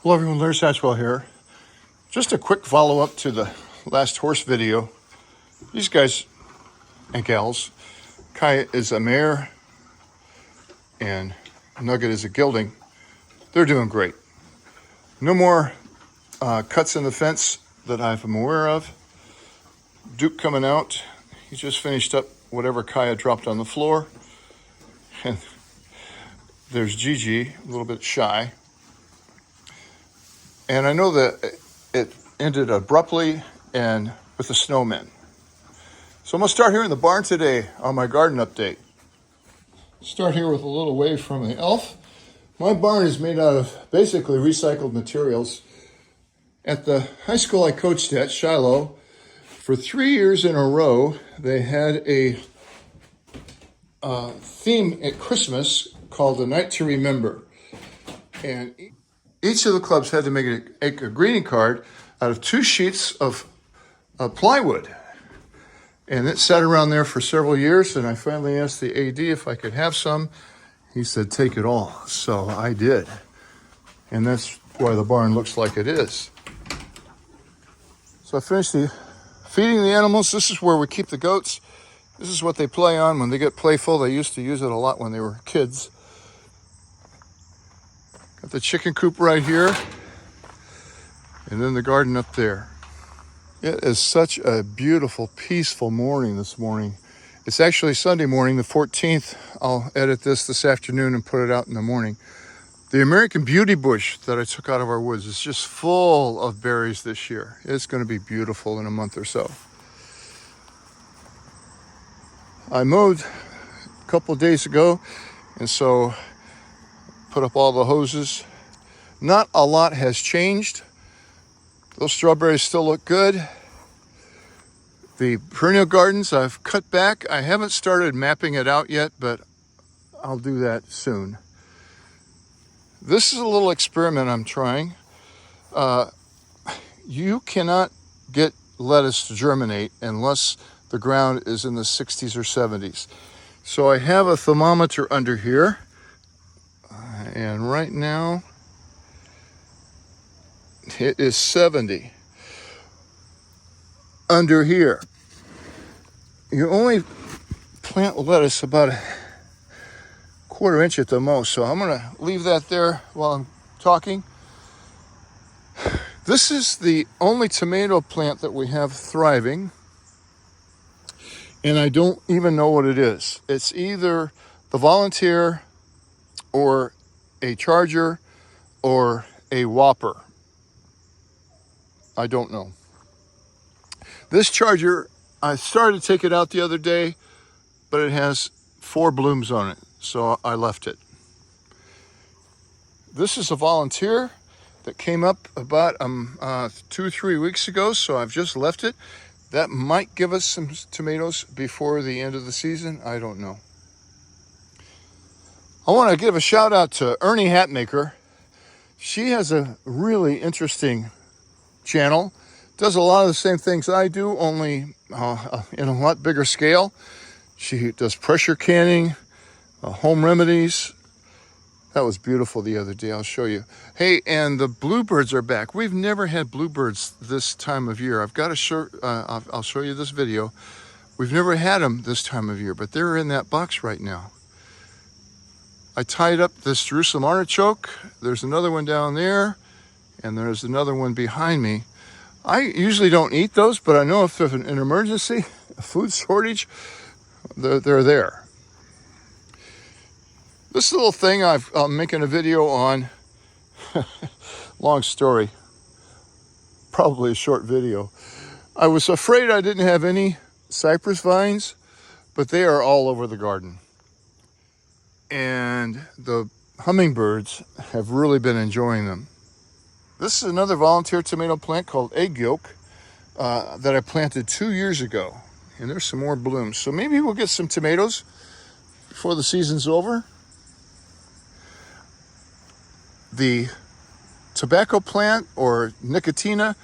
Hello everyone, Larry Satchwell here. Just a quick follow-up to the last horse video. These guys and gals, Kai is a mare and Nugget is a gelding. They're doing great. No more cuts in the fence that I'm aware of. Duke coming out. He just finished up whatever Kai had dropped on the floor. And there's Gigi, a little bit shy. And I know that it ended abruptly and with the snowmen. So I'm going to start here in the barn today on my garden update. Start here with a little wave from the elf. My barn is made out of basically recycled materials. At the high school I coached at, Shiloh, for 3 years in a row, they had a theme at Christmas called The Night to Remember. And each of the clubs had to make a greeting card out of 2 sheets of plywood. And it sat around there for several years, and I finally asked the AD if I could have some. He said, take it all. So I did. And that's why the barn looks like it is. So I finished feeding the animals. This is where we keep the goats. This is what they play on when they get playful. They used to use it a lot when they were kids. Got the chicken coop right here, and then the garden up there. It is such a beautiful, peaceful morning this morning. It's actually Sunday morning, the 14th. I'll edit this afternoon and put it out in the morning. The American Beauty bush that I took out of our woods is just full of berries this year. It's going to be beautiful in a month or so. I mowed a couple of days ago, and so put up all the hoses. Not a lot has changed. Those strawberries still look good. The perennial gardens I've cut back. I haven't started mapping it out yet, but I'll do that soon. This is a little experiment I'm trying. You cannot get lettuce to germinate unless the ground is in the 60s or 70s. So I have a thermometer under here. And right now, it is 70 under here. You only plant lettuce about a 1/4 inch at the most. So I'm going to leave that there while I'm talking. This is the only tomato plant that we have thriving. And I don't even know what it is. It's either the Volunteer or a Charger or a Whopper. I don't know. This Charger, I started to take it out the other day, but it has 4 blooms on it, so I left it. This is a Volunteer that came up about 2 or 3 weeks ago, so I've just left it. That might give us some tomatoes before the end of the season. I don't know. I want to give a shout out to Ernie Hatmaker. She has a really interesting channel. Does a lot of the same things I do, only in a lot bigger scale. She does pressure canning, home remedies. That was beautiful the other day. I'll show you. Hey, and the bluebirds are back. We've never had bluebirds this time of year. I've got to show. I'll show you this video. We've never had them this time of year, but they're in that box right now. I tied up this Jerusalem artichoke. There's another one down there, and there's another one behind me. I usually don't eat those, but I know if there's an emergency, a food shortage, they're there. This little thing I'm making a video on, long story, probably a short video. I was afraid I didn't have any Cypress vines, but they are all over the garden. And the hummingbirds have really been enjoying them. This is another Volunteer tomato plant called Egg Yolk that I planted 2 years ago. And there's some more blooms. So maybe we'll get some tomatoes before the season's over. The tobacco plant or Nicotina,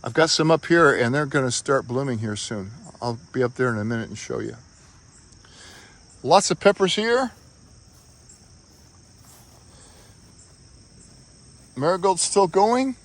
I've got some up here and they're going to start blooming here soon. I'll be up there in a minute and show you. Lots of peppers here. Marigold's still going.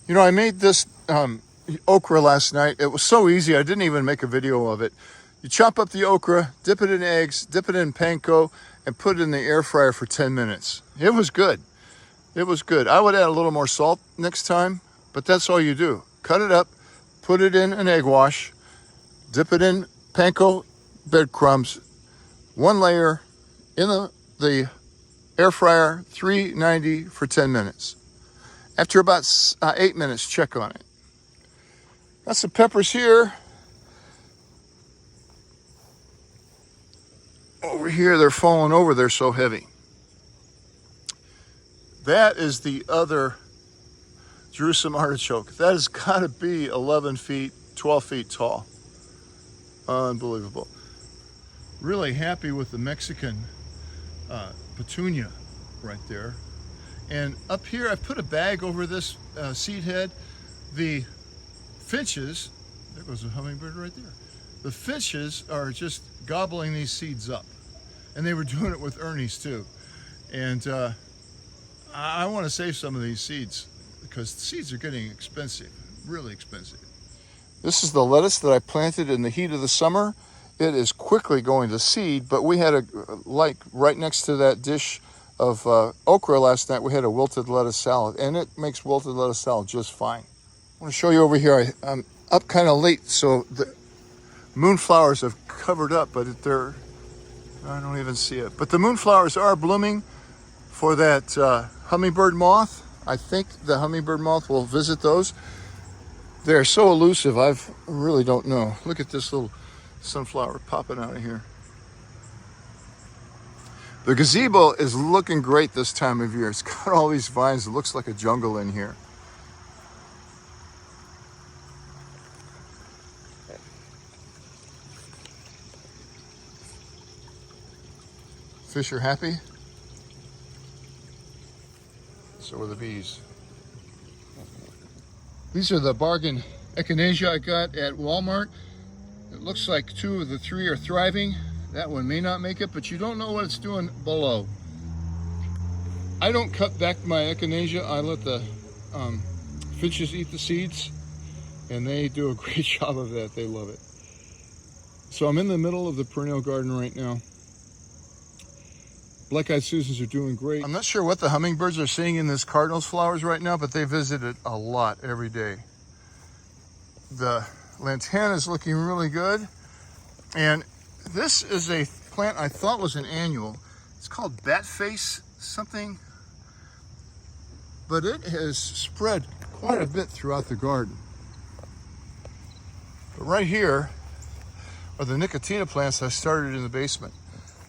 You know, I made this okra last night. It was so easy, I didn't even make a video of it. You chop up the okra, dip it in eggs, dip it in panko, and put it in the air fryer for 10 minutes. It was good. It was good. I would add a little more salt next time, but that's all you do. Cut it up, put it in an egg wash, dip it in panko breadcrumbs, one layer in the air fryer, 390 for 10 minutes. After about 8 minutes, check on it. Got some peppers here. Over here, they're falling over. They're so heavy. That is the other Jerusalem artichoke. That has got to be 11 feet, 12 feet tall. Unbelievable. Really happy with the Mexican petunia right there. And up here, I put a bag over this seed head. The finches, there goes a hummingbird right there. The finches are just gobbling these seeds up. And they were doing it with Ernie's too. And I want to save some of these seeds because the seeds are getting expensive, really expensive. This is the lettuce that I planted in the heat of the summer. It is quickly going to seed, but we had like right next to that dish of okra last night, we had a wilted lettuce salad, and it makes wilted lettuce salad just fine. I want to show you over here. I'm up kind of late, so the moonflowers have covered up, but I don't even see it. But the moonflowers are blooming for that hummingbird moth. I think the hummingbird moth will visit those. They're so elusive, I really don't know. Look at this little sunflower popping out of here. The gazebo is looking great this time of year. It's got all these vines. It looks like a jungle in here. Fish are happy. So are the bees. These are the bargain echinacea I got at Walmart. It looks like 2 of the 3 are thriving. That one may not make it, but you don't know what it's doing below. I don't cut back my echinacea. I let the finches eat the seeds, and they do a great job of that. They love it. So I'm in the middle of the perennial garden right now. Black-eyed Susans are doing great. I'm not sure what the hummingbirds are seeing in this cardinals flowers right now, but they visit it a lot every day. The Lantana is looking really good. And this is a plant I thought was an annual. It's called bat face something, but it has spread quite a bit throughout the garden. But right here are the nicotina plants I started in the basement.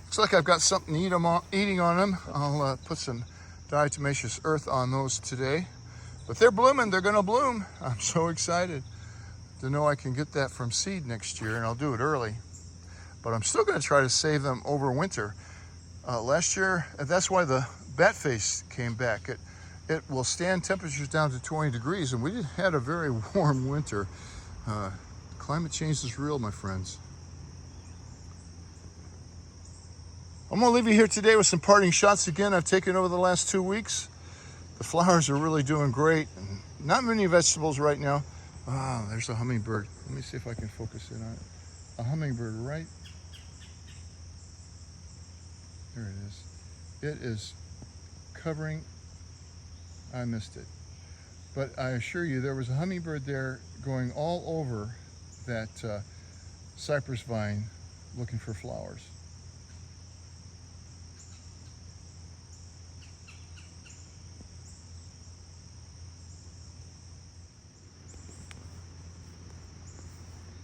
Looks like I've got something eating on them. I'll put some diatomaceous earth on those today. But they're blooming, they're gonna bloom. I'm so excited to know I can get that from seed next year, and I'll do it early. But I'm still gonna try to save them over winter. Last year, that's why the bat face came back. It will stand temperatures down to 20 degrees, and we had a very warm winter. Climate change is real, my friends. I'm gonna leave you here today with some parting shots again I've taken over the last 2 weeks. The flowers are really doing great. Not many vegetables right now. Ah, there's a hummingbird. Let me see if I can focus in on it. A hummingbird right there. It is. It is covering. I missed it. But I assure you there was a hummingbird there going all over that cypress vine looking for flowers.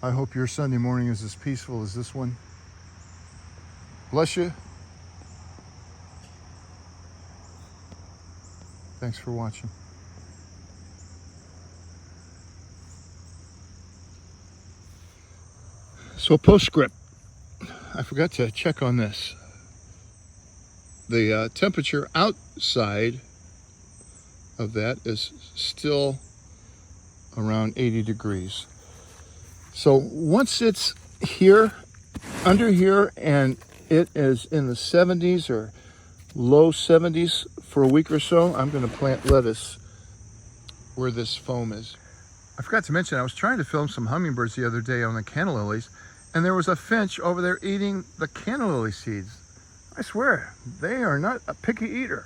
I hope your Sunday morning is as peaceful as this one. Bless you. Thanks for watching. So postscript, I forgot to check on this. The temperature outside of that is still around 80 degrees. So once it's here, under here, and it is in the 70s or low 70s for a week or so, I'm going to plant lettuce where this foam is. I forgot to mention, I was trying to film some hummingbirds the other day on the canna lilies, and there was a finch over there eating the canna lily seeds. I swear, they are not a picky eater.